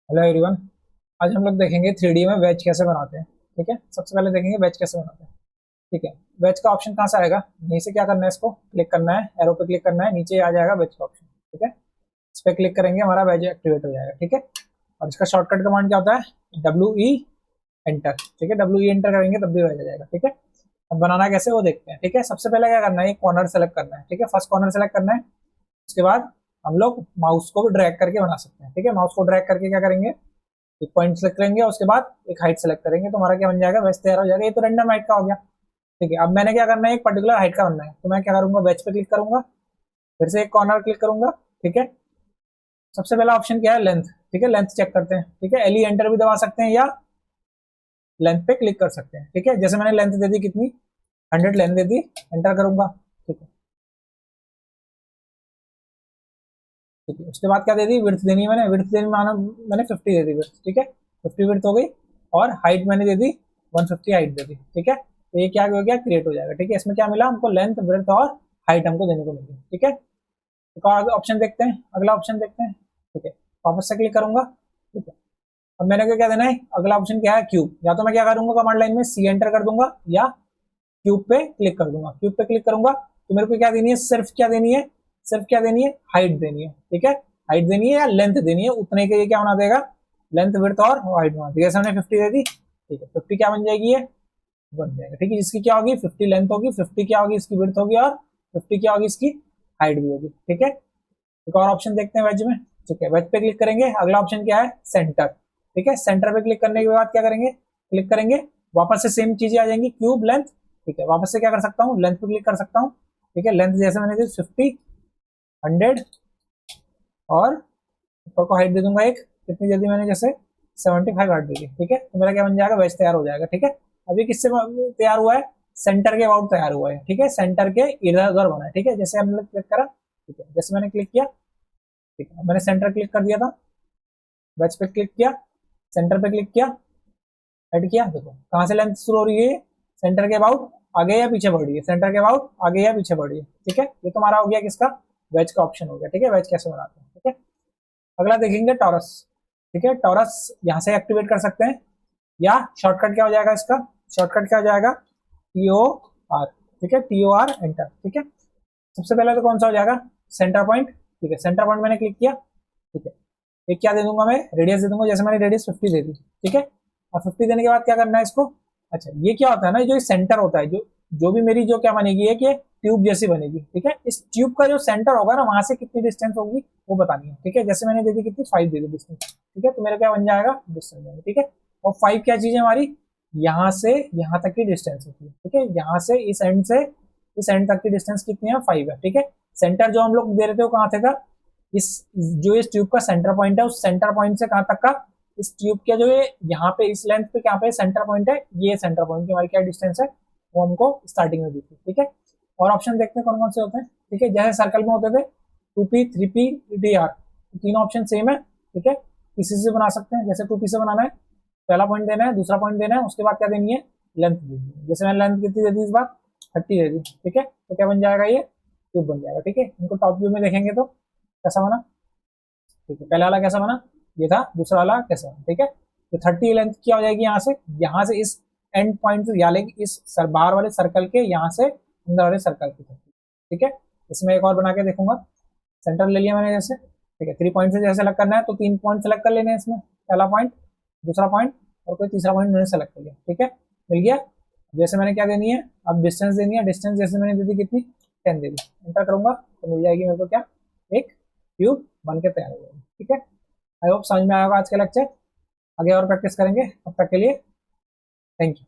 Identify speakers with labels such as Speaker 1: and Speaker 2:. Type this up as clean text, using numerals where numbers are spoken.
Speaker 1: Hello everyone. आज हम लोग देखेंगे 3D में वेज कैसे बनाते हैं। ठीक है, सबसे पहले देखेंगे वेज कैसे बनाते हैं। ठीक है, वेज का ऑप्शन कहाँ से आएगा? यहीं से क्या करना है, इसको क्लिक करना है, एरो पे क्लिक करना है, नीचे आ जाएगा वेज का ऑप्शन। ठीक है, इस पर क्लिक करेंगे, हमारा वेज एक्टिवेट हो जाएगा। ठीक है, और इसका शॉर्टकट कमांड क्या होता है? WE enter. ठीक है, WE एंटर करेंगे तब भी वेज आ जाएगा। ठीक है, अब बनाना कैसे वो देखते हैं। ठीक है, सबसे पहले क्या करना है, एक कॉर्नर सेलेक्ट करना है। ठीक है, फर्स्ट कॉर्नर सेलेक्ट करना है। उसके बाद हम लोग माउस को भी ड्रैग करके बना सकते हैं। ठीक है, माउस को ड्रैग करके क्या करेंगे, एक पॉइंट सेलेक्ट करेंगे और उसके बाद एक हाइट सेलेक्ट करेंगे, तो हमारा क्या बन जाएगा, वेज तैयार हो जाएगा। ये तो रैंडम हाइट का हो गया। ठीक है, अब मैंने क्या करना है, एक पर्टिकुलर हाइट का बनना है, तो मैं क्या करूंगा, वेज पे क्लिक करूंगा, फिर से एक कॉर्नर क्लिक करूंगा। ठीक है, सबसे पहला ऑप्शन क्या है, लेंथ। ठीक है, लेंथ चेक करते हैं। ठीक है, एलई एंटर भी दबा सकते हैं या लेंथ पे क्लिक कर सकते हैं। ठीक है, जैसे मैंने लेंथ दे दी कितनी, 100 लेंथ दे दी, एंटर करूंगा। ठीक है, ठीक है, उसके बाद क्या दे दी, विड्थ देनी है। मैंने विड्थ देनी माना, मैंने 50 दे दी विड्थ। ठीक है, 50 विड्थ हो गई, और हाइट मैंने दे दी 150 हाइट दे दी। ठीक है, तो ये क्या हो गया, क्रिएट हो जाएगा। ठीक है, इसमें क्या मिला हमको, लेंथ विड्थ और हाइट हमको देने को मिली। ठीक है, एक और ऑप्शन देखते हैं, अगला ऑप्शन देखते हैं। ठीक है, वापस से क्लिक करूंगा। ठीक है, अब मैंने को क्या देना है, अगला ऑप्शन क्या है, क्यूब। या तो मैं क्या करूंगा, कमांड लाइन में सी एंटर कर दूंगा, या क्यूब पे क्लिक कर दूंगा। क्यूब पे क्लिक करूंगा तो मेरे को क्या देनी है, सिर्फ क्या देनी है, सिर्फ क्या देनी है, हाइट देनी है। ठीक है, हाइट देनी है या लेंथ देनी है, उतने के लिए क्या बना देगा, लेंथ विड्थ और हाइट बना देगा। जैसे हमने 50 दे दी, ठीक है, 50 क्या बन जाएगी, ये बन जाएगा। ठीक है, जिसकी क्या होगी, 50 लेंथ होगी, 50 क्या होगी, इसकी विड्थ होगी, और 50 क्या होगी, इसकी हाइट भी होगी। ठीक है, एक और ऑप्शन देखते हैं वेज में। ठीक है, वेज पे क्लिक करेंगे, अगला ऑप्शन क्या है, सेंटर। ठीक है, सेंटर पे क्लिक करने के बाद क्या करेंगे, क्लिक करेंगे, वापस से सेम चीजें आ जाएंगी, क्यूब लेंथ। ठीक है, वापस से क्या कर सकता हूँ, लेंथ पे क्लिक कर सकता हूँ। ठीक है, लेंथ जैसे मैंने दी 50, 100, और ऊपर को हाइट दे दूंगा एक, कितनी दे दी मैंने, जैसे 75 हाइट दे दी। ठीक है, तो मेरा क्या बन जाएगा, वेज तैयार हो जाएगा। ठीक है, अभी किससे तैयार हुआ है, सेंटर के अबाउट तैयार हुआ है। ठीक है, सेंटर के इधर उधर बना है। ठीक है, जैसे हमने क्लिक करा, ठीक है, जैसे मैंने क्लिक किया, ठीक है, मैंने सेंटर क्लिक कर दिया था, वेज पे क्लिक किया, सेंटर पे क्लिक किया, ऐड किया, देखो कहाँ से लेंथ शुरू हो रही है, सेंटर के अबाउट आगे या पीछे बढ़ रही है, सेंटर के अबाउट आगे या पीछे बढ़ रही है। ठीक है, ये तो हमारा हो गया किसका, वेज का ऑप्शन हो गया। ठीक है, वेज कैसे बनाते हैं। ठीक है, अगला देखेंगे टॉरस। ठीक है, टॉरस यहाँ से एक्टिवेट कर सकते हैं, या शॉर्टकट क्या हो जाएगा इसका, शॉर्टकट क्या हो जाएगा, TOR। ठीक है, TOR एंटर। ठीक है, सबसे पहले तो कौन सा हो जाएगा, सेंटर पॉइंट। ठीक है, सेंटर पॉइंट मैंने क्लिक किया। ठीक है, एक क्या दे दूंगा मैं, रेडियस दे दूंगा, जैसे मैंने रेडियस 50 दे दी। ठीक है, और 50 देने के बाद क्या करना है इसको, अच्छा ये क्या होता है ना, जो सेंटर होता है, जो जो भी मेरी जो क्या बनेगी है कि ट्यूब जैसी बनेगी। ठीक है, इस ट्यूब का जो सेंटर होगा ना, वहां से कितनी डिस्टेंस होगी वो बतानी है। ठीक है, जैसे मैंने दे दी कितनी, 5 दे दी डिस्टेंस। ठीक है, तो मेरा क्या बन जाएगा, डिस्टेंस। ठीक है, और 5 क्या चीज है हमारी, यहाँ से यहाँ तक की डिस्टेंस होती है। ठीक है, यहाँ से इस एंड तक की डिस्टेंस कितनी है, 5 है। ठीक है, सेंटर जो हम लोग दे रहे थे वो कहाँ थे का, इस जो इस ट्यूब का सेंटर पॉइंट है, उस सेंटर पॉइंट से कहां तक का, इस ट्यूब के जो ये यहाँ पे इस लेंथ पे, यहाँ पे सेंटर पॉइंट है, ये सेंटर पॉइंट की हमारी क्या डिस्टेंस है, वो हमको स्टार्टिंग में दी थी। ठीक है, और ऑप्शन देखते हैं कौन कौन से होते हैं। ठीक है, जैसे सर्कल में होते थे 2P 3P DR, तीनों ऑप्शन सेम है। ठीक है, किसी से बना सकते हैं, जैसे 2P से बनाना है, पहला पॉइंट देना है, दूसरा पॉइंट देना है, उसके बाद क्या देनी है, लेंथ देनी है। जैसे मैंने लेंथ कितनी दे दी इस बार, 30 दे दी। ठीक है, तो क्या बन जाएगा, ये ट्यूब बन जाएगा। ठीक है, इनको टॉप व्यू में देखेंगे तो कैसा बना। ठीक है, पहला वाला कैसा बना, ये था, दूसरा वाला कैसा बना। ठीक है, तो 30 लेंथ क्या हो जाएगी, यहाँ से इस एंड पॉइंट से, यानी इस बाहर वाले सर्कल के यहाँ से अंदर वाले सर्कल की 30। ठीक है, इसमें एक और बना के देखूंगा, सेंटर ले लिया मैंने जैसे। ठीक है, 3 पॉइंट से जैसे सेलेक्ट करना है तो 3 पॉइंट सेलेक्ट कर लेने हैं इसमें, पहला पॉइंट, दूसरा पॉइंट, और कोई तीसरा पॉइंट मैंने सेलेक्ट कर लिया। ठीक है, मिल गया। जैसे मैंने क्या देनी है, अब डिस्टेंस देनी है, डिस्टेंस जैसे मैंने दे दी कितनी, 10 दे दी, एंटर करूंगा तो मिल जाएगी मेरे को क्या, एक ट्यूब बन के तैयार हो जाएगी। ठीक है, आई होप समझ में आएगा आज का लेक्चर, आगे और प्रैक्टिस करेंगे, तब तक के लिए थैंक यू।